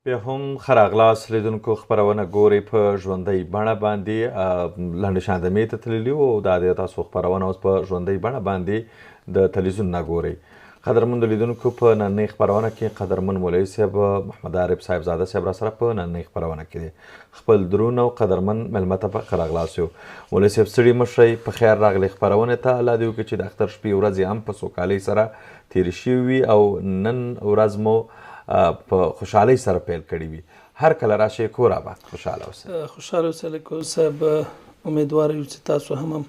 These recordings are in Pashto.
بیا هم ښه راغلاست لیدونکو خپرونه ګورئ په ژوندۍ بڼه باندې لنډې شاندمې ته تللي وو او دا د تاسو خپرونه اوس په ژوندۍ بڼه باندې د تلویزیون نه ګورئ. قدرمنو لیدونکو په نننۍ خپرونه کې قدرمن مولوي صاحب محمد عارف صاحبزاده صاحب راسره په نننۍ خپرونه کې دی. خپل درون او قدرمن مېلمه ته په ښه راغلاست یو. مولوي صاحب ستړي مه شئ، په خیر راغلئ خپرونې ته. الله دې وکړي چې د اختر شپې ورځې هم په سوکالۍ سره تېرې شوي وي او نن ورځ مو په خوشحالۍ سره پیل کړي وي. هر کله راشئ کور آباد، خوشحاله اوسئ. خوشحاله اوسئ لیکو صاحب. امیدواره یو چې تاسو هم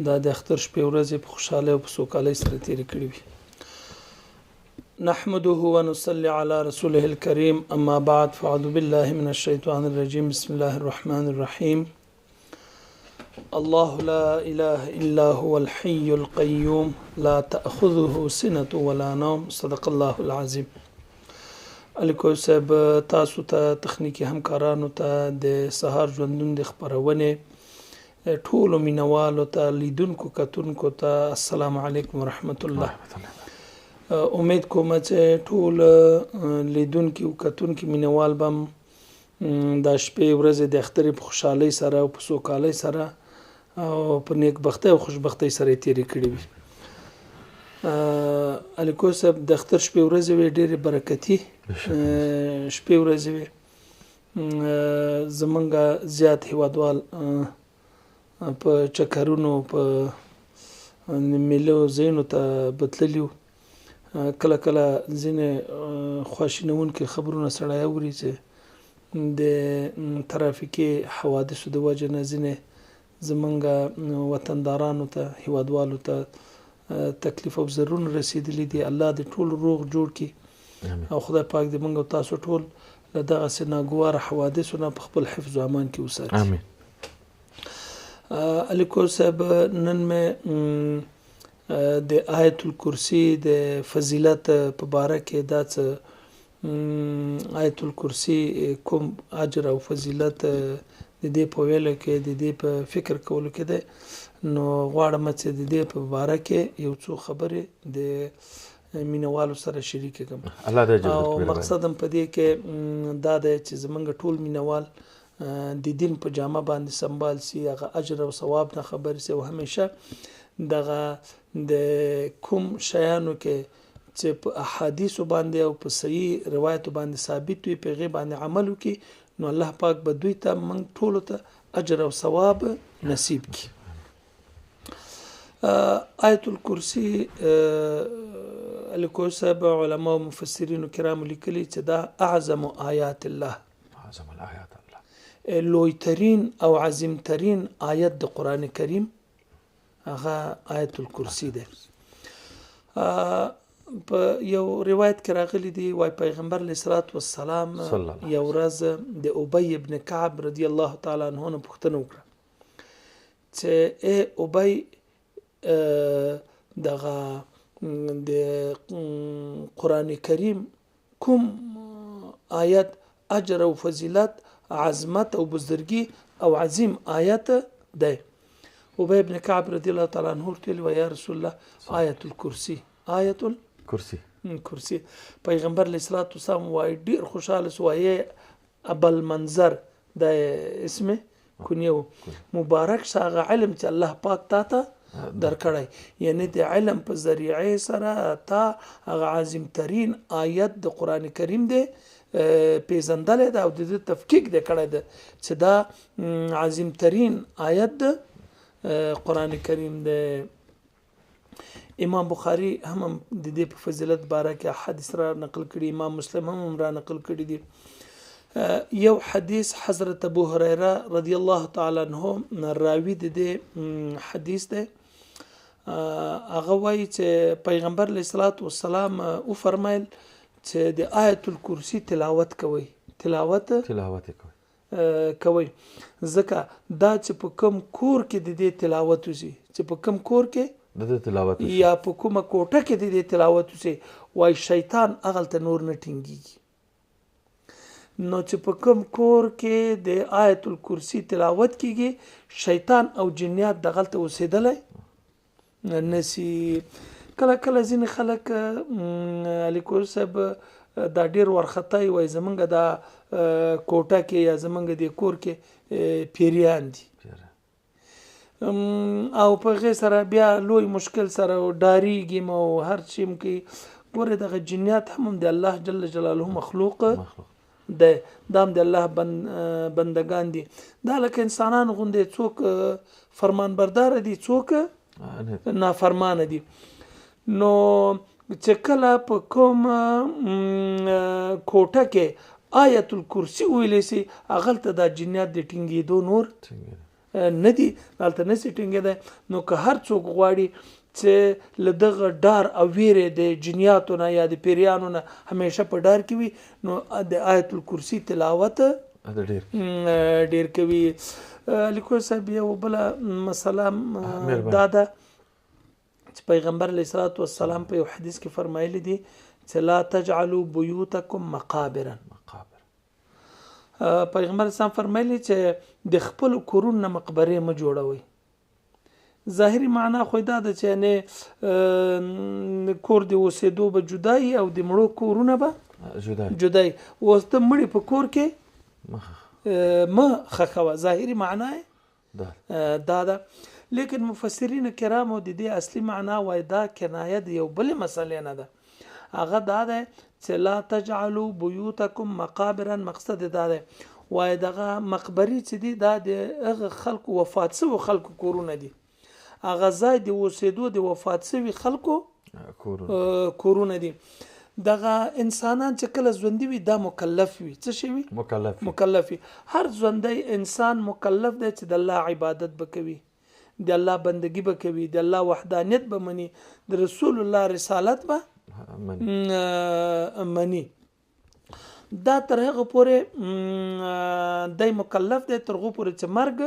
دا د اختر شپې ورځې په خوشحالۍ او په سوکالۍ سره تېرې کړي وي. نحمده ونصلي على رسوله الكريم، اما بعد، فاعوذ بالله من الشيطان الرجيم، بسم الله الرحمن الرحيم. الله لا اله الا هو الحي القيوم لا تأخذه سنة ولا نوم، صدق الله العظيم. الیکو صاحب، تاسو ته تخنیکی همکارانو ته د سهار ژوندون د خپرونې ټولو مینوالو ته لیدونکو کتونکو ته السلام علیکم ورحمت الله. امید کوم چې ټول لیدونکي او کتونکي مینوال بم د شپې ورځې د اختر په خوشحالۍ سره او په سوکالۍ سره او په نیکبختۍ او خوشبختۍ سره تیرې کړې وي. الیکو صاحب، د اختر شپې ورځې وي ډېرې برکتي شپې ورځې وي. زمونږ زیات هیوادوال په چکرونو په میلو ځایونو ته بتللي وو. کله کله ځینې خواشینونکي خبرونه سړی اوري چې د ترافیکي حوادثو د وجې نه ځینې زمونږ وطندارانو ته هیوادوالو ته تکلیف او ضررونه رسیدلی دي. الله دې ټول روغ جوړ کړي او خدای پاک دې موږ او تاسو ټول له دغسې ناګواره حوادثو نه په خپل حفظ و امان کې وساتي. امین. الیکو صاحب، نن مې د آیت الکرسی د فضیلت په باره کې دا څه آیت الکرسی کوم اجر او فضیلت د دې په ویلو کې د دې په فکر کولو کې ده، نو غواړم چې د دې په باره کې یو څو خبرې د مینوالو سره شریک کړم. او مقصد هم په دې کې دا دی چې زمونږ ټول مینوال د دین په جامه باندې سنبال سي، هغه اجر او ثواب نه خبر سي او همیشه دغه د کوم شیانو کې چې په احادیثو باندې او په صحیح روایتو باندې ثابت وي په هغې باندې عمل وکړي، نو الله پاک به دوی ته موږ ټولو ته اجر او ثواب نصیب کړي. آیت الکرسی الیکو صاحب، علما او مفسرینو کرامو لیکلي چې دا اعظم آیات الله، اعظم الآیات الله، لویترین او عظیمترین آیت د قرآن کریم هغه آیت الکرسی ده. په یو روایت کې راغلی دی، وای پیغمبر علیه الصلاۃ والسلام یو ورځ د ابی ابن کعب رضی الله تعالی عنه نه پوښتنه وکړه چې ای ابی، دغه د قرآن کریم کوم آیت اجر او فضیلت، عظمت او بزرگی او عظیم آیت ده؟ ابی ابن کعب رضی الله تعالی عنه ورته ویل یا رسول الله آیت الکرسی، آیت الکرسی. پیغمبر علیه الصلاۃ والسلام وای ډیر خوشاله سو، وای ابل منظر د اسمه کنیو مبارک شاغه علم چې الله پاک تا ته درکړی، یعنی د علم په ذریعه سره تا هغه عظیم ترین آیت د قرآن کریم دی پیژندلی ده او د دې تفکیک دی کړی ده چې دا عظیم ترین آیت ده قرآن کریم ده. امام بخاری هم د دې په فضیلت باره کې حدیث را نقل کړي، امام مسلم هم را نقل کړي دي. یو حدیث حضرت ابو هریره رضی الله تعالی عنہ راوی د دې حدیث ده. هغه وایي چې پیغمبر علیه الصلاۃ والسلام او فرمایل چې د آیت الکرسی تلاوت کوي، تلاوت کوي، ځکه دا چې په کوم کور کې د دې تلاوت وشي، چې په کوم کور کې د تلاوت یا په کومه کوټه کې د دې تلاوت وشي، وای شیطان هغلته نور نه ټینګېږي. نو چې په کوم کور کې د آیت الکرسی تلاوت کېږي، شیطان او جنیات دغلته اوسېدلی نسی. کله کله ځینې خلک الیکو صاحب دا ډیر ورخطای وای زمونږ دا کوټه کې یا زمونږ د کور کې پیریان دي او په غیر سره بیا لوی مشکل سره ډاریږي مو هر چیم کې ګوره دغه جنیات هم د الله جل جلاله مخلوق د دام د الله بندگان دي دا لکه انسانان غوندې څوک فرمان بردار دي څوک نافرمان دي نو چې کله په کوم کوټه کې آیت الکرسی ویلې سي اغلته دا جنیات د ټینګېدو نور نه دي دلته نسی ټینګېدی نو که هر څوک غواړي چې له دغه ډار او ویرې د جنیاتو نه یا د پیریانو نه همیشه په ډار کې وي نو د آیت الکرسی تلاوت ډیر کوي. لیکوال صاحب یو بله مسله دا ده چې پیغمبر علیه الصلاة والسلام په یو حدیث کې فرمایلی دي چې لا تجعلوا بیوتکم مقابرا. پیغمبر اسلام فرمایلی چې د خپل کورونو نه مقبره مه جوړوي. ظاهری معنا خو دا ده چې نه کور د اوسېدو به جدای او د مړو کورونه به جدای اوس ته مړي په کور کې مه خخوه. ظاهری معنا دا ده لیکن مفسرین کرامو د دې اصلي معنا وای دا کنایه د یو بل مسلې نه ده هغه دا ده چې لا تجعلوا بیوتکم مقابرا. مقصد دا ده وای دغه مقبري چې دي دا د هغه خلکو وفات شوو خلکو کورونه دي هغه ځای د اوسېدو د وفات شوي خلکو کورونه دي. دغه انسانان چې کله ژوندي وي دا مکلف وي. څه شي وي؟ مکلف وي. هر ژوندی انسان مکلف دی چې د الله عبادت وکوي د الله بندگی به کوي د الله وحدانیت به مني د رسول الله رسالت به مني. دا تر هغه پورې د مکلف دی تر هغه پورې چې مرګ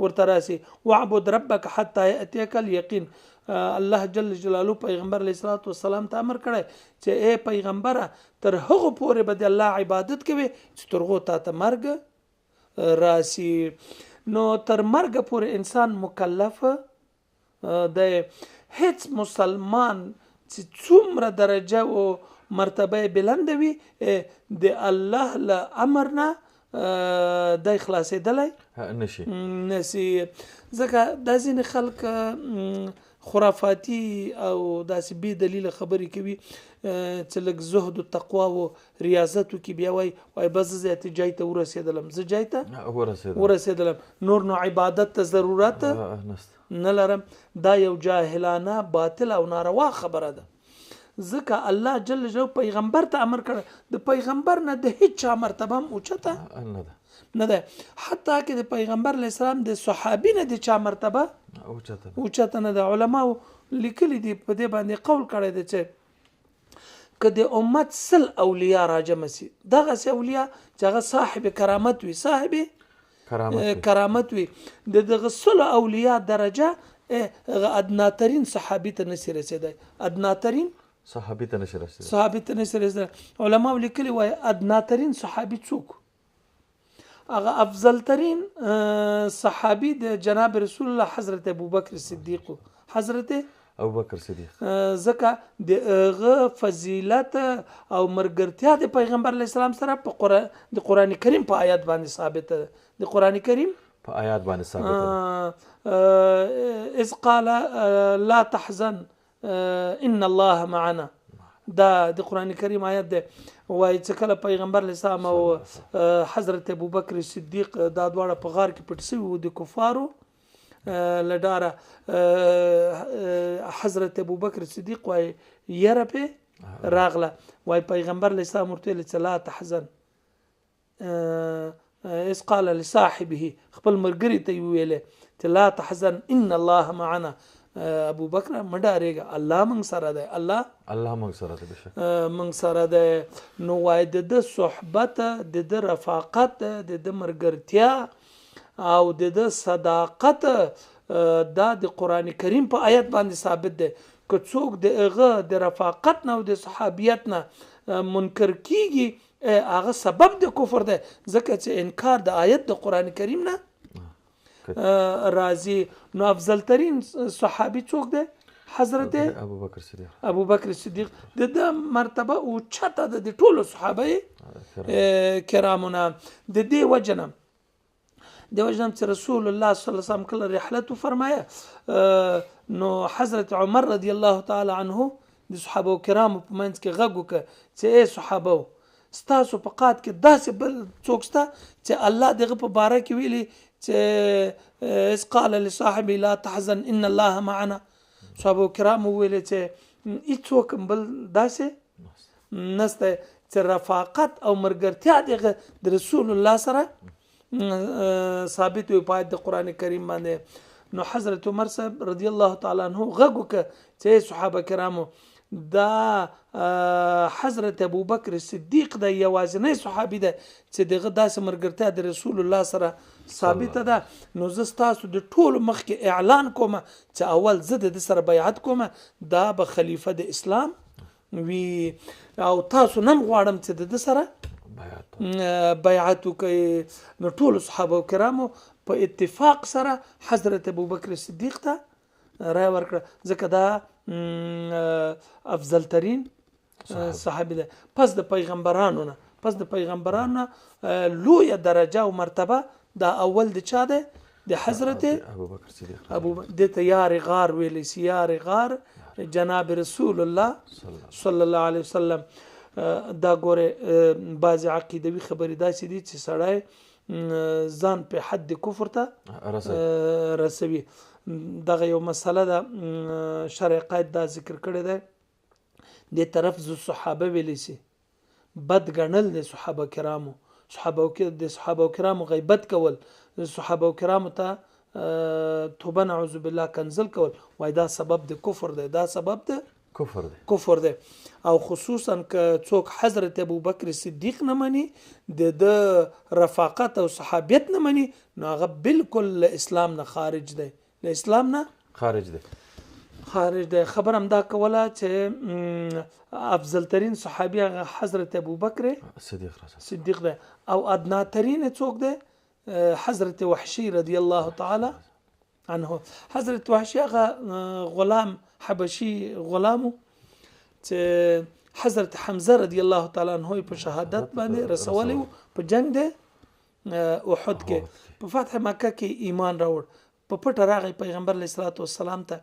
ورته راسي. وعبد ربک حتی یأتیک الیقین. الله جل جلاله پیغمبر علیه الصلاة والسلام ته امر کړی چې ای پیغمبره تر هغه پورې به د الله عبادت کوي چې تر هغه ته مرګ راسي. نو تر مرګ پورې انسان مکلف دی. هیڅ مسلمان چې څومره درجه او مرتبه بلند وي د الله له امر نه د خلاصېدلی نشي. ځکه دا ځینې خلک خرافاتي او داسې بې دلیله خبرې کوي چې لږ زهد و تقوا و ریاضت وکړي بیا وایي بس زه جای ته ورسېدلم زه جای ته ورسېدلم نور نو عبادت ته ضرورت نه لرم. دا یو جاهلانه باطل او ناروا خبره ده. ځکه الله جل جلاله پیغمبر ته امر کړی د پیغمبر نه د هیڅ چا مرتبه هم اوچته نه ده. حتی که د پیغمبر علیه السلام د صحابي نه د چا مرتبه اوچته نه ده. علماو لیکلي دي په دې باندې قول کړی دی چې که د امت 100 اولیاء راجمع سي دغسې اولیاء چې هغه صاحب کرامت وي صاحب کرامت وي د دغه 100 اولیاء درجه ادناترین صحابي ته نشي رسېدی. ادناترین صحابي ته نشي رسېدی. علماو لیکلي وایي ادناترین صحابي څوک هغه افضل ترین صحابي د جناب رسول الله حضرت ابوبکر صدیق. حضرت ابوبکر صدیق ځکه د هغه فضیلت او مرګرتیا د پیغمبر علیه السلام سره په د قرآن کریم په آیات باندې ثابت ده. د قرآن کریم په آیات باندې ثابت ده. اذ قال لا تحزن ان الله معنا. دا د قرآن کریم آیات ده. وایي چې کله پیغمبر علیه السلام او حضرت ابوبکر صدیق دا دواړه په غار کې پټ شوي وو د کفارو له ډاره حضرت ابوبکر صدیق وایي یره پې راغله. وایي پیغمبر علیه السلام ورته ویل چې لا تحزن اذ قال لصاحبه خپل ملګري ته یې وویلې چې لا تحزن ان الله معنا. ابو بکر مډارېږه الله موږ سره دی. الله موږ سره دی موږ سره دی. نو وایي د صحبت د رفاقت د مرګرتیا او د صداقت دا د قرآن کریم په آیت باندې ثابت دی. که څوک د هغه د رفاقت نه او د صحابیت نه منکر کیږي هغه سبب د کفر دی. ځکه چې انکار د آیت د قرآن کریم نه راضی. نو افضل ترین صحابي څوک دی؟ حضرت ابوبکر صدیق ابوبکر صدیق د مرتبه او چته د ټولو صحابه کرامونه د دې وجنه چې رسول الله صلی الله علیه وسلم کله رحلت فرمایه نو حضرت عمر رضی الله تعالی عنه د صحابه کرامو په منځ کې غږ وکړ چې اے صحابه ستاسو په قات کې داسې بل څوک شته چې الله دغه په باره کې ویلي چې اس قال لصاحب لا تحزن ان الله معنا صحابه کرام ویل چې هیڅوک بل داسې نسته چې رفاقت او مرګرتیا د رسول الله سره ثابت وي په د قران کریم باندې نو حضرت عمر صاحب رضی الله تعالی عنہ غږ وکړ چې صحابه کرامو دا حضرت ابوبکر صدیق د یوازینی صحابي ده چې دغه داسې مرګرتیا د رسول الله سره ثابت ده نو زه تاسو د ټول مخ کې اعلان کوم چې اول زه د سره بیعت کوم دا به خلیفہ د اسلام وی او تاسو نن غواړم چې د سره بیعت وکړي نو ټول صحابه کرامو په اتفاق سره حضرت ابوبکر صدیق ته رای ورکړه ځکه دا افضل ترین صحابي ده پس د پیغمبرانو لوی درجه او مرتبه دا اول د چا ده د حضرت ابوبکر صدیق ابو د تیار غار ویل سیار غار جناب رسول الله صلی الله علیه وسلم دا ګوره بعض عقیدوي خبرې داسې دي چې سړی ځان په حد کفر ته رسوي دغه یو مسله ده شرع قید دا ذکر کړی ده د طرف ز صحابه ویلی سي بد ګڼل د صحابه کرامو غیبت کول صحابه کرامو ته توبه نعوذ بالله کنزل کول وای دا سبب د کفر ده دا سبب ده کفر ده او خصوصا که څوک حضرت ابوبکر صدیق نه مني د رفاقت او صحابیت نه مني نو هغه بالکل اسلام نه خارج ده له اسلام نه خارج ده خبر هم دا کوله چې افضل ترین صحابي حضرت ابوبکر صدیق ده او ادنا ترین څوک ده حضرت وحشي رضی الله تعالی عنه حضرت وحشي هغه غلام حبشي غلامو چې حضرت حمزه رضی الله تعالی عنه په شهادت باندې رسولي په جنگ ده احد کې په فتح مکه کې ایمان راوړ په پټ راغی پیغمبر علیه الصلاۃ والسلام ته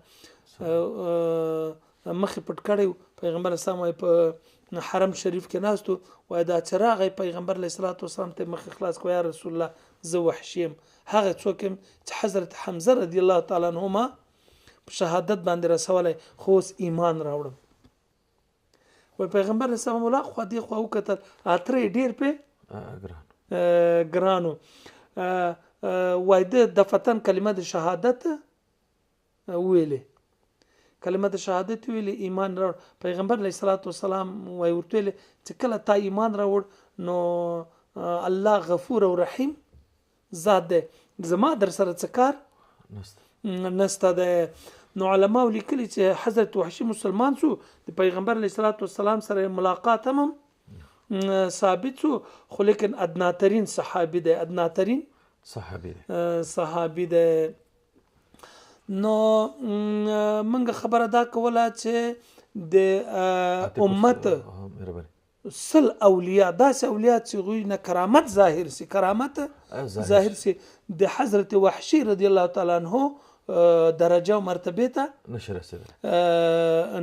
مخ پټ کړی پیغمبر اسلام په حرم شریف کې ناستو وای دا چراغ پیغمبر علیه الصلاۃ والسلام ته مخ خلاص کو یا رسول الله زه وحشیم هغه څوک چې حضرت حمزه رضی الله تعالی عنهما په شهادت باندې رسولای خو ایمان راوړم و پیغمبر اسلام الله خو دې خو وکتل اترې ډیر په ګرانو وای د فتن کلمه د شهادت ویلې کلمه د شهادت ویلې ایمان راوړ پیغمبر علیه الصلاۃ والسلام وای ورته چې کله تا ایمان راوړ نو الله غفور او رحیم ذات ده زما در سره څه نسته ده نو علماء لیکلي چې حضرت وحشي مسلمان شو د پیغمبر علیه الصلاۃ والسلام سره ملاقات هم ثابت شو خو لیکن ادنا ترین صحابي ده صحابي ده نو منګه خبره دا کوله چې د امت سل اولیاء داسې اولیاء چې غوی نه کرامت ظاهر سي د حضرت وحشي رضی الله تعالی عنہ درجه او مرتبه ته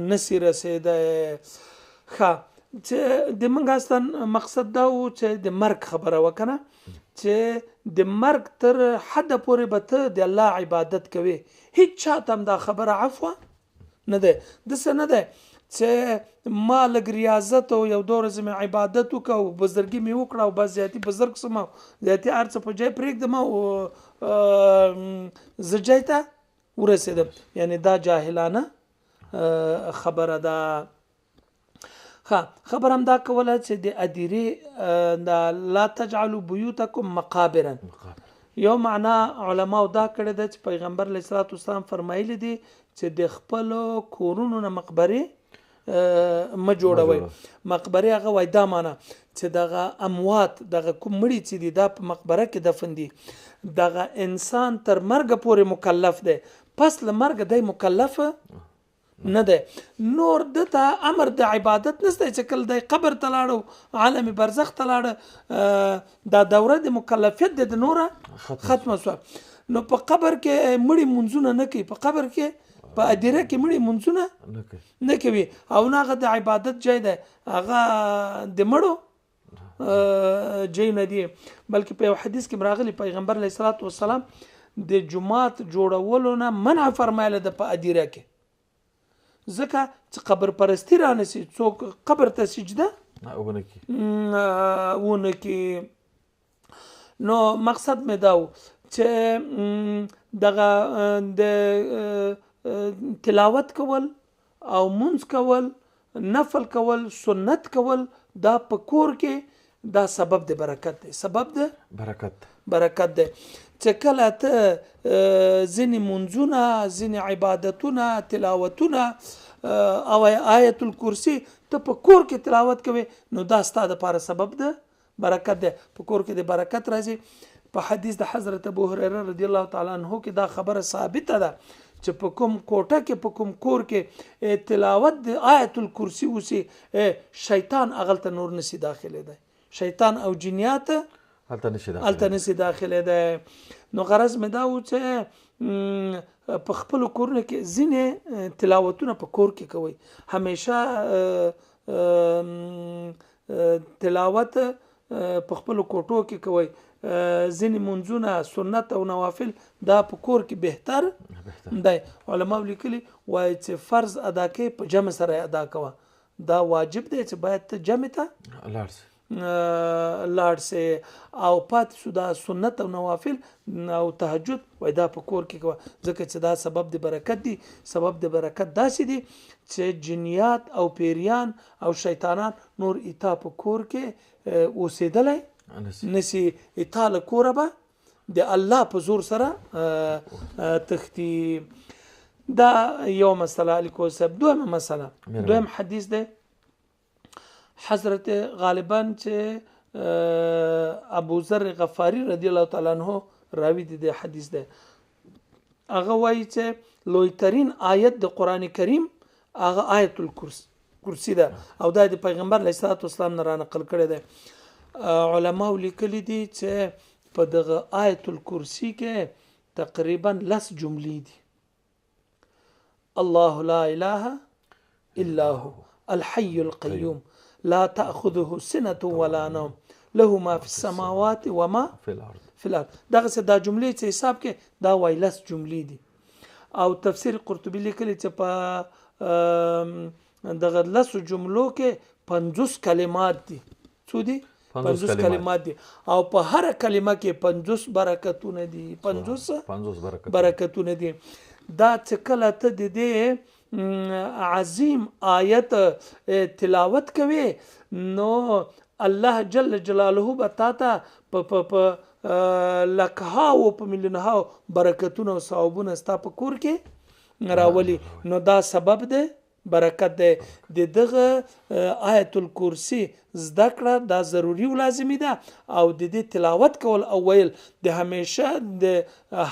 نشي رسیده چې د منګاستان مقصد دا و چې د مرګ خبره وکنه چې د مرګ تر حد پورې به ته د الله عبادت کوي هیڅ چاته دا خبره عفو نه ده د څه نه ده چې ما لږ ریاضت او یو دور زم عبادت وکاو بزرګي مې وکړه او بس زیاتی بزرګ سم زیاتی ارڅ په ځای پرېږدم او زجایته ورسېدم یعنی دا جاهلانه خبره ده خبر هم دا کوله چې د ادیره لا تجعلوا بيوتكم مقابرا یو معنا علماء دا کړی د چې پیغمبر علیه الصلاۃ والسلام فرمایلی دي چې د خپل کورونو نه مقبره ما جوړوي مقبره هغه وای دا معنا چې دغه اموات دغه کوم مړي چې دي دا په مقبره کې دفن دي دغه انسان تر مرګ پورې مکلف دی پس له مرګ دی مکلف نه دی. نور دته امر د عبادت نشته چې کله د قبر ته لاړو عالم برزخ ته لاړه دا دوره د مکلفیت د نوره ختمه شوه. نو په قبر کې مړي منځونه نه کوي، په قبر کې په ادیره کې مړي منځونه نه کوي او نه هغه د عبادت ځای دی، هغه د مړو ځای نه دی. بلکې په یو حدیث کې راغلی پیغمبر علیه الصلاۃ والسلام د جماعت جوړولو نه منع فرمایله ده په ادیره کې، ځکه چې قبر پرستی را نسی، څوک قبر ته سجده ونه کی. نو مقصد مې دا و چې دغه د تلاوت کول او منځ کول، نفل کول، سنت کول، دا په کور کې دا سبب د برکت دی، سبب د برکت دی. چې کله ته ځینې منځونه، ځینې عبادتونه، تلاوتونه او آیت الکرسی ته په کور کې تلاوت کوي، نو دا ستا دپاره سبب د برکت دی. په کور کې د برکت راځي. په حدیث د حضرت ابو هریره رضی الله تعالی عنہ کې دا خبره ثابته ده چې په کوم کوټه کې، په کوم کور کې تلاوت د آیت الکرسی وسی، شیطان اغلته نور نسی داخله ده، شیطان او جنیات هلته نسی داخله ده. نو غرض مې دا و چې په خپل کورونه کې ځینې تلاوتونه په کور کې کوي. همیشه تلاوت په خپل کوټو کې کوي، ځینې منځونه سنت او نوافل دا په کور کې بهتر دی. علماء لیکلي وایي چې فرض ادا کوي په جمع سره ادا کوه، دا واجب دی چې باید ته جمع ته لاړ سي، او پاتې شو دا سنت او نوافل او تهجد وای دا په کور کې کوه، ځکه چې دا سبب د برکت دی. سبب د برکت داسې دی چې جنیات او پیریان او شیطانان نور ایتا په کور کې اوسېدلی نسی، ایتا له کوره به د الله په زور سره تختی. دا یو مسله لیکو سب. دویمه مسله، دویم حدیث دی حضرت غالبا چې ابو ذر غفاری رضی الله تعالی عنہ راوی دی د حدیث ده. هغه وایي چې لویترین آیت د قران کریم هغه آیت الکرسی ده او دا د پیغمبر علیه الصلاۃ والسلام نه را نقل کړی ده. علماء لیکلي دي چې په دغه آیت الکرسی کې تقریبا 10 جملې دي. الله لا اله الا هو الحي القيوم لا تأخذه سنة ولا نوم له ما في السماوات وما في الارض. دغه څه دا جملې چې حساب کې دا وایلس جملې دي. او تفسیر قرطبی لیکلی چې په دغه 10 جملو کې 50 کلمات دي. څو دي؟ 50 کلمات دي او په هر کلمه کې 50 برکتونه دي، 50 برکتونه دي. دا چې کله ته د دې عظیم آیت تلاوت کوي نو الله جل جلاله بتاتا په لکهاو په ملیونهاو برکتونه او ثوابونه ستا په کور کې راولي. نو دا سبب دی برکت دی. د دغه آیت الکرسی زده کړه دا ضروری او لازمی ده او د دې تلاوت کول او ویل د همیشه د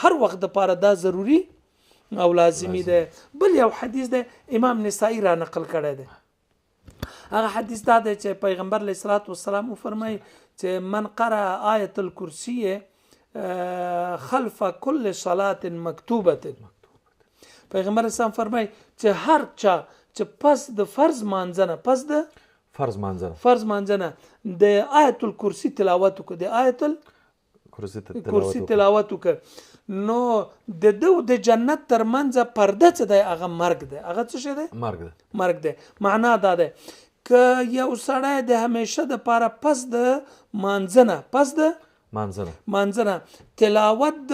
هر وخت لپاره دا ضروری او لازمی ده. بل یو حدیث ده امام نسائی را نقل کړی ده. هغه حدیث دا ده چې پیغمبر علیه الصلاۃ والسلام فرمایي چې من قرأ آیت الکرسی خلف کل صلاة مکتوبه. پیغمبر اسلام فرمایي چې هر چا چې پس د فرض مانځنه فرض مانځنه د آیت الکرسی تلاوت وکړي، د آیت الکرسی تلاوت وکړي، نو د جنت ترمنځ پرده څه دی؟ هغه مرګ دی. هغه څه شي دی؟ مرګ دی. معنا دا ده که یو سړی د همیشه د پاره پس د مانځنه تلاوت د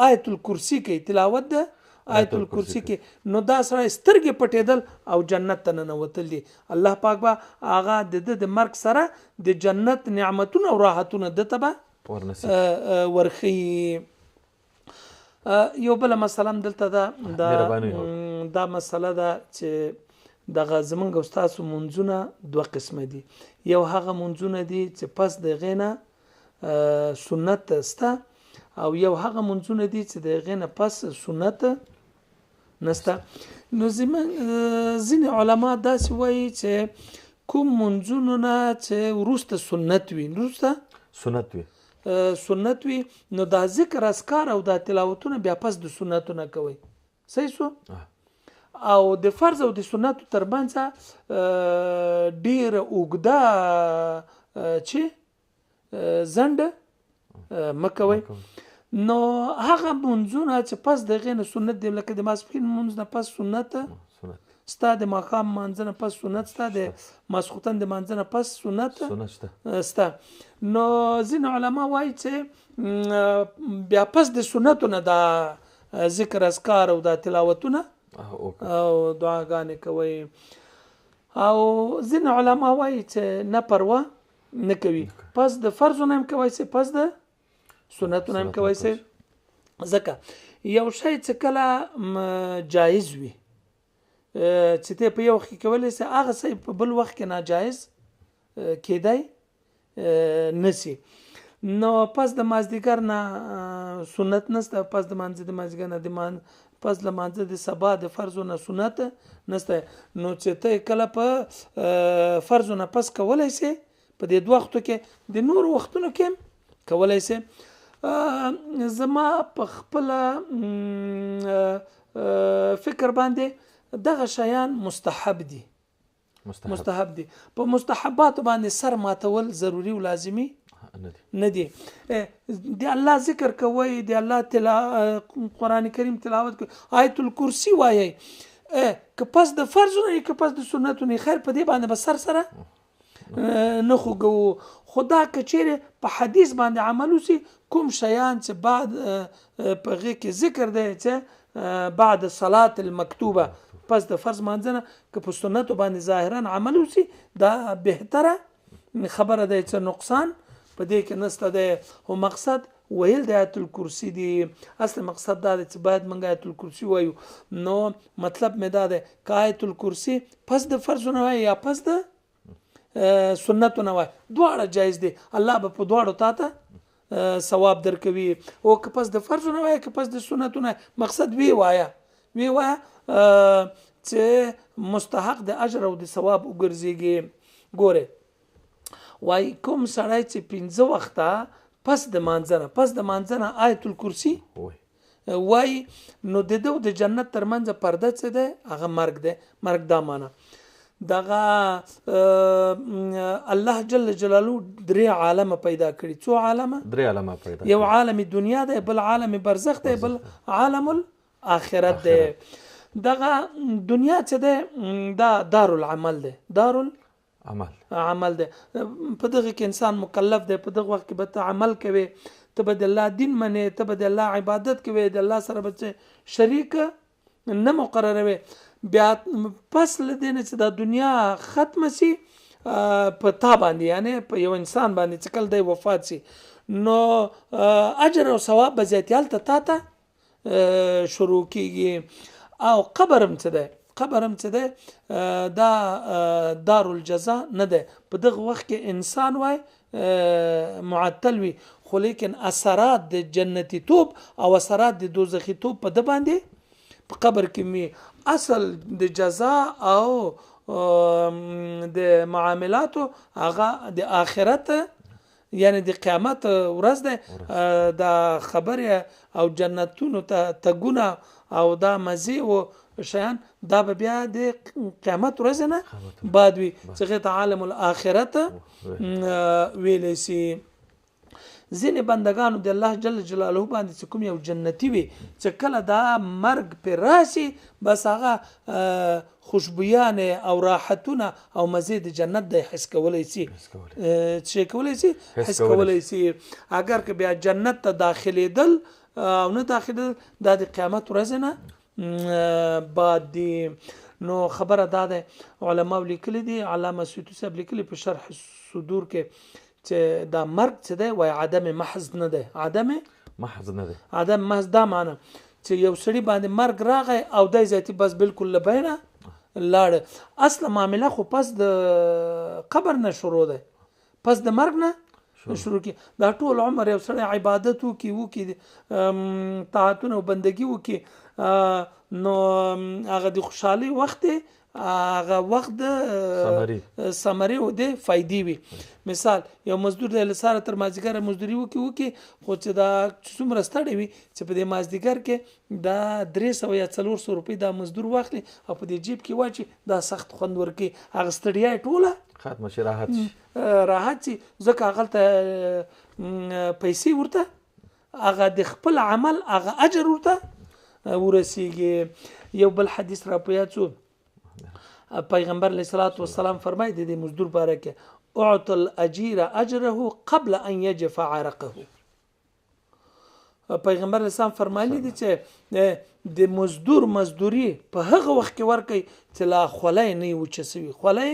آیت الکرسی کوي، تلاوت د آیت الکرسی کې، نو دا سره سترګې پټېدل او جنت ته ننوتل دي. الله پاک به هغه د مرګ سره د جنت نعمتونه او راحتونه د تبه ورخي. یو بل مسله دلته دا مسله ده چې دغه زمونږ استاد منځونه دوه قسمه دي. یو هغه منځونه دي چې پس د غینه سنت ستا، او یو هغه منځونه دي چې د غینه پس سنت نسته. نو ځینې علما داسې وایي چې کوم منځونو نه چې وروسته سنت وي سنت وي نو دا ذکر اذکار او دا تلاوتونه بیا پس د سنتو نه کوي صحیح شو او د فرض او د سنتو ترمنځ ډیره اوږده چې ځنډه مکوي نو هغه منځونه چې پس دغه نه سنت دی لکه د ماسپښین منځ نه پس سنت ستا د ماښام منځ نه پس سنت ستا د ماسخوتن د منځ نه پس سنت ستا نو ځینې علما وایي چې بیا پس د سنتو نه دا ذکر اذکار او دا تلاوتونه او دعاګانې کوي او ځینې علما وایي چې نه پروا نه کوي پس د فرضونه هم کوي چې پس د سنتونه هم کوي چې ځکه یو شی چې کله جایز وي چې ته په یو وخت کې کولی شي هغه شی په بل وخت کې ناجایز کېدای نشي نو پس د مازدیګر نه سنت نشته پس د مازدیګر نه پس د مانځه د سبا د فرضونه سنت نشته نو چې ته کله په فرضونه پس کولی شي په دې دوه وختو کې د نور وختونو کې کولی شي زما په خپل فکر باندې دغه شیان مستحب دي په مستحبات باندې سر ماتول ضروری او لازمی نه دي د الله ذکر کوي د الله قرآن کریم تلاوت کوي آیت الکرسی وایي که پس د فرضونه که پس د سنتونه خیر په دې باندې به سره نه خوګو خدا کچېره په حدیث باندې عمل وسی کوم شیان چې بعد په غي کې ذکر دی چې بعد صلات المکتوبه پس د فرض مانځنه که په سنت باندې ظاهرا عمل وسی دا بهتره خبره ده چې نقصان په دې کې نسته ده او مقصد ویل د آیت الکرسی دی اصل مقصد دا چې باید موږ آیت الکرسی وایو نو مطلب مې دا ده چې آیت الکرسی پس د فرض نه وای یا پس د سنت نه وای دواړه جایز دي الله به په دواړو تاته ثواب درکوي او که پس د فرض نه وای که پس د سنت نه مقصد وی وایا چې مستحق د اجر او د ثواب وګرځيږي ګوره وای کوم سړی چې 15 وخته پس د مانځنه آیت الکرسی وای نو د جنت ترمنځ پرده څه ده هغه مرګ دا معنا دغه الله جل جلاله درې عالم پیدا کړی څو عالم پیدا یو عالم دنیا ده بل عالم برزخ ده بل عالم الاخرت ده دغه دنیا چې ده دا دارالعمل ده عمل ده په دغه کې انسان مکلف ده په دغه وخت کې به عمل کوي ته به د الله دین منې ته به د الله عبادت کوي د الله سره به شریک نه مقرروي بیا پس لدینه چې د دنیا ختم شي په تا باندې یعنی په یو انسان باندې چې کله د وفات شي نو اجر او ثواب به زیاتیال ته شروع کیږي او قبرم څه ده دا دار الجزاء نه ده په دغه وخت کې انسان وای معطل وي خو لیکن اثرات د جنتی توب او اثرات د دوزخی توب په د باندې په قبر کې می اصل د جزاء او د معاملاتو هغه د آخرت یعنی د قیامت ورځ ده دا خبره او جنتونو ته تګونه او دا مزي او شیان دا بیا د قیامت ورځ نه بعد وي چې عالم الاخرت ویل شي ځینې بندگانو د الله جل جلاله باندې کوم یو جنتی وي چې کله دا مرګ پر راشي بس هغه خوشبویانه او راحتونه او مزید جنت د حس کولای شي حس کولای شي اگر که بیا جنت ته داخليدل او نه داخليدل د قیامت ورځ نه بعد دی نو خبره ده علماء لیکلي دي علامه سیوطي صاحب لیکلي په شرح صدور کې چې دا مرګ څه دی وای عدم محض نه دی عدم محض دا معنی چې یو سړي باندې مرګ راغی او دای ذاتی بس بالکل لبینه لاړ اصل معامله خو پس د قبر نه شروع ده پس د مرګ نه شروع کی دا ټول عمر یو سړی عبادت وکي طاعتونه او بندگی وکي نو هغه د خوشحالي وخت دی، هغه وخت د ثمرې او د فایدې وي. مثال یو مزدور د لساره تر مازدیګر مزدوري وکي خو چې دا څومره ستړی وي چې په دې مازدیګر کې دا 300 یا 400 روپۍ دا مزدور واخلي او په دې جیب کې واچي، دا سخت خوند ورکي، هغه ستړیا ټوله ختم شي، راحت شي ځکه هغه ته پیسې ورته هغه د خپل عمل هغه اجر ورته ورسیږي. یو بل حدیث را په یاد شو، پیغمبر علیه الصلاۃ والسلام فرمایي د مزدور باره کې اعط الاجیر اجره قبل ان يجف عرقه. پیغمبر علیه السلام فرمایلی دي چې د مزدور مزدوري په هغه وخت کې ورکړي چې لا خولۍ نه وچه سوي، خولۍ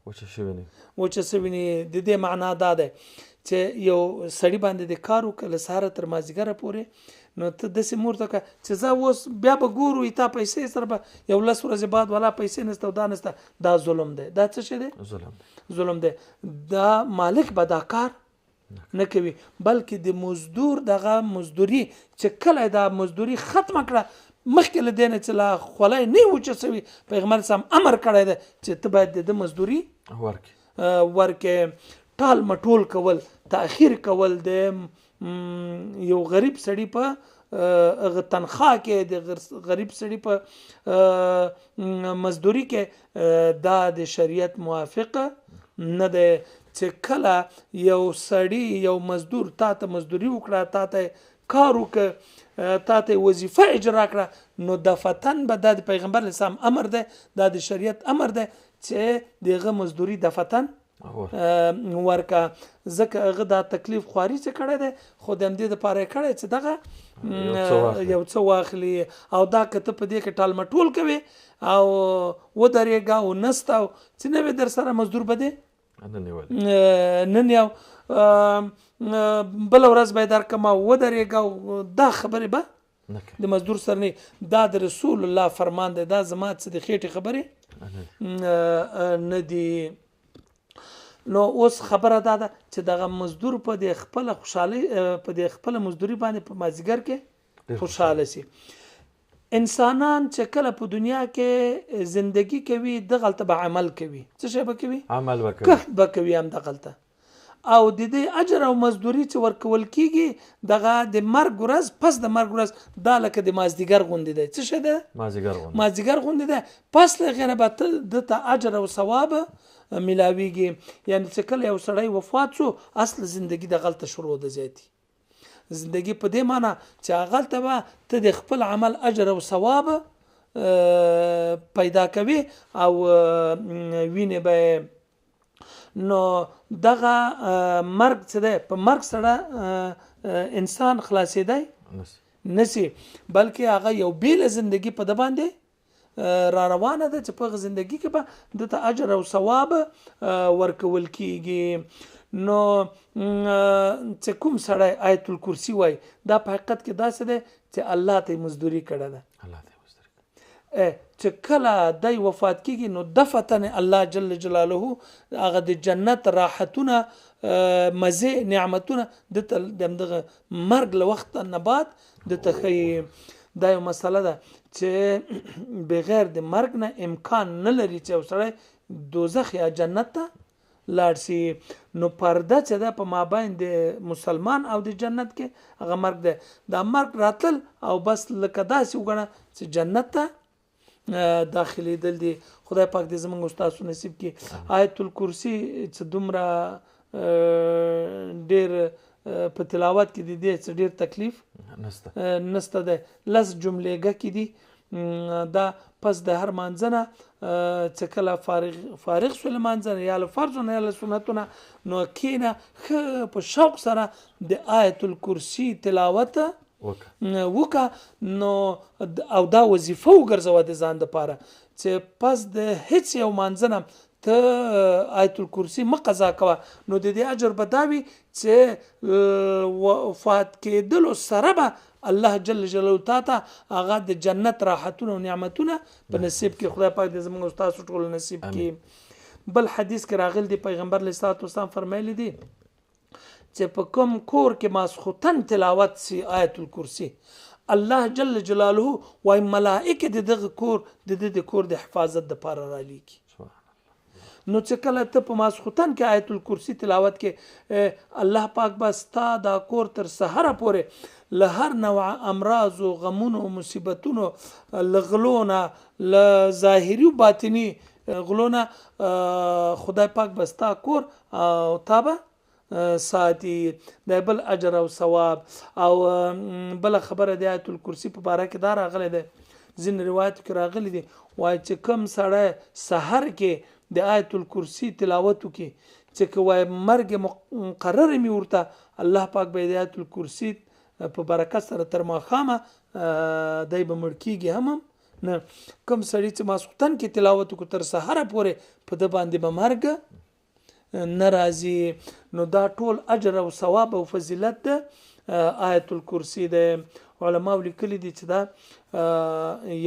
وچه سوي نه. د دې معنا دا ده چې یو سړی باندې د کار وکړه سهار تر مازدیګره پورې، نو ته داسې مور ته چې زه اوس بیا به ګورو تا پیسې سره به یو 10 ورځې بعد ولا پیسې نسته او دا نسته، دا ظلم دی. دا څه شی دی؟ ظلم دی. دا مالک به دا کار نه کوي، بلکې د مزدور دغه مزدوري چې کله دا مزدوري ختمه کړه مخکې له دې نه چې لا خولۍ نه وچه سوي، پیغمبر سم امر کړی دی چې ته باید د مزدوري ورکې. ټال مټول کول، تاخیر کول د یو غریب سړی په تنخواه کې، د غریب سړی په مزدوري کې، دا د شریعت موافقه نه ده. چې کله یو سړی یو مزدور تا ته مزدوري وکړه، تا ته کار وکړه، تا ته وظیفه اجرا کړه، نو دفتن به دا د پیغمبر اسلام امر ده، دا د شریعت امر ده چې دغه مزدوري دفتن ورکا. ځکه هغه دا تکلیف خواري څه کړی دی، خو د همدې دپاره یې کړی چې دغه یو څه واخلي. او دا که ته په دې کې ټال مټول کوې او ودرېږه او نسته او چې نه وي در سره مزدور به دی نن یو بله ورځ به یې درکړم او ودرېږه او دا خبرې به د مزدور سره نه. دا د رسول الله فرمان دی، دا زما څه د خېټې خبرې نه دي. نو اوس خبره دا ده چې دغه مزدور په د خپل خوشحالي په د خپل مزدوري باندې په مازدیګر کې خوشحاله شي. انسانان چې کله په دنیا کې زندگی کوي دغلته به عمل کوي. څه شی به کوي؟ عمل به کوي هم دغلته. او د دې اجر او مزدوري چې ورکول کیږي دغه د مرګ ورځ پس د مرګ ورځ دا لکه د مازدیګر غوندې دی. څه شی ده؟ مازدیګر غوندې ده. پس له غیره به دته اجر او ثواب ملاویږي. یعنی چې کله یو سړی وفات شو اصل زندگی د غلطه شروع ده زیاتی زندگی په دې معنی چې غلطه به ته د خپل عمل اجر او ثواب پیدا کوي او وینه به. نو دغه مرګ څه ده؟ په مرګ سره انسان خلاصېدای نسی، بلکې هغه یو بیل زندگی په د باندې را روانه ده چې په زندگی کې به دته اجر او ثواب ورکول کیږي. نو چې کوم سړی آیت الکرسی وای دا په حقیقت کې داسې ده چې الله ته مزدوري کړه ده. چې کله دای وفات کیږي نو دفتن الله جل جلاله هغه د جنت راحتونه مزه نعمتونه دغه مرګ له وخت نه بعد د تخی. دا یو مسله ده چې بغیر د مرګ نه امکان نه لري چې وسره دوزخ یا جنت ته لاړ شي. نو پرده چې ده په مابین د مسلمان او د جنت کې هغه مرګ ده. دا مرګ راتل او بس لکه داسې وګڼه چې جنت ته داخلي دل دي. خدای پاک دې زموږ استاد نصیب کړي. آیت الکرسی چې دومره ډېر په تلاوت کې دي څه ډېر تکلیف نسته ده. لس جملېګه کې دي. دا پس د هر مانځنه چې کله فارغ شو له مانځنه یا له فرضونه یا له سنتونه نو کینه په شوق سره د آیت الکرسی تلاوت وکا نو او دا وظیفه وګرځوه د ځان لپاره چې پس د هیڅ یو مانځنه ته آیت الکرسی مقضا کوه نو د دې اجر به دا وي چې وفات کېدلو سره به الله جل جلاله ته هغه د جنت راحتونه او نعمتونه په نصیب کې. خدای پاک دې زموږ استاد ټول نصیب کړي. بل حدیث کې راغلی دی پیغمبر علیه الصلاۃ والسلام فرمایلی دی چې په کوم کور کې ماسختن تلاوت سی آیت الکرسی الله جل جلاله وای ملائکه د دغه کور د کور د حفاظت لپاره را لیږي. نو چې کله ته په ماسخوتن کې آیت الکرسی تلاوت کې الله پاک به ستا دا کور تر سحره پورې له هر نوع امراض و غمونو و مصیبتونو له غلونه له ظاهري و باطني غلونه خدای پاک به ستا کور او تا به ساتي. د بل اجر او ثواب او بل خبره د آیت الکرسی په باره کې دا راغلی دی، ځینې روایت کې راغلی دی وایي چې کوم سړی سحر کې د آیت الکرسی تلاوت وکړي چې که وایي مرګ مقرر مې ورته الله پاک به د آیت الکرسی په برکت سره تر ماښامه دی به مړ کېږي هم نه. کوم سړي چې ماسخوتن کې تلاوت وکړو تر سحره پورې په ده باندې به مرګ نه راځي. نو دا ټول اجر او ثواب او فضیلت ده آیت الکرسی ده. علماء لیکلي دي چې دا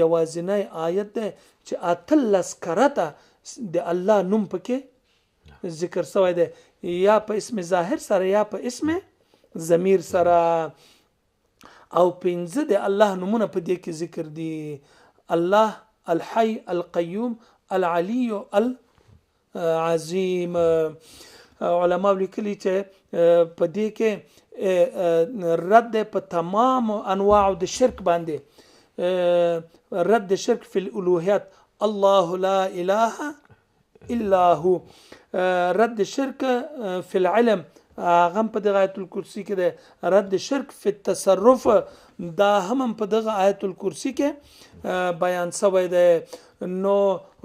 یوازینی آیت ده چې 18 کرته د الله نوم پکې ذکر شوی دی، یا په اسم ظاهر سره یا په اسم ضمیر سره، او 15 د الله نومونه په دې کې ذکر دي: الله، الحي، القيوم، العلي، العظيم. علماء لیکلي چې په دې کې رد په تمام انواع د شرک باندې، رد شرک فی الالوهیت، الله لا اله الا هو، رد شرک فی العلم، غم په دغه آیت الکرسی کې ده، رد شرک فی التصرف دا هم په دغه آیت الکرسی کې بیان شوی ده. نو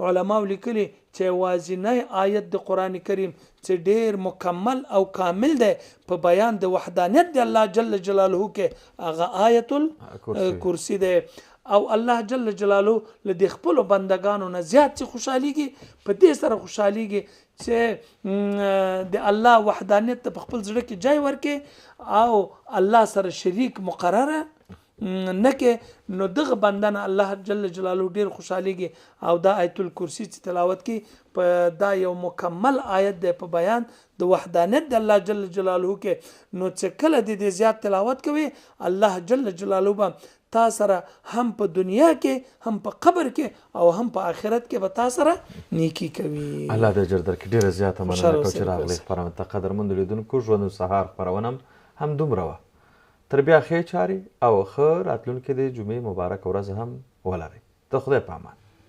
علماء لیکلي چې وازنی آیت د قرآن کریم چې ډیر مکمل او کامل ده په بیان د وحدانیت د الله جل جلاله کې هغه آیت الکرسی ده. او الله جل جلاله له د خپل بندگانو نه زیات چې خوشحاليږي، په دې سره خوشحاليږي چې د الله وحدانیت ته په خپل زړه کې ځای ورکړي او الله سره شریک مقرره نه کې. نو دغه بندنه الله جل جلاله ډیر خوشحاليږي او دا آیت الکرسی چې تلاوت کې په دا یو مکمل آیت دی په بیان د وحدانیت د الله جل جلاله کې. نو چې کله د زیات تلاوت کوي الله جل جلاله به تا سره هم په دنیا کې هم په قبر کې او هم په آخرت کې به تا سره نیکی کوي. الله د اجر درکړي. ډیره زیاته مننه کوم چې راغلی خپرونه ته. قدرمنو لیدونکو، ژوند سهار خپرونه هم دومره وه. تر بیا ښې چارې او ښه راتلونکې د جمعې مبارک ورځ هم ولرئ. د خدای په امان.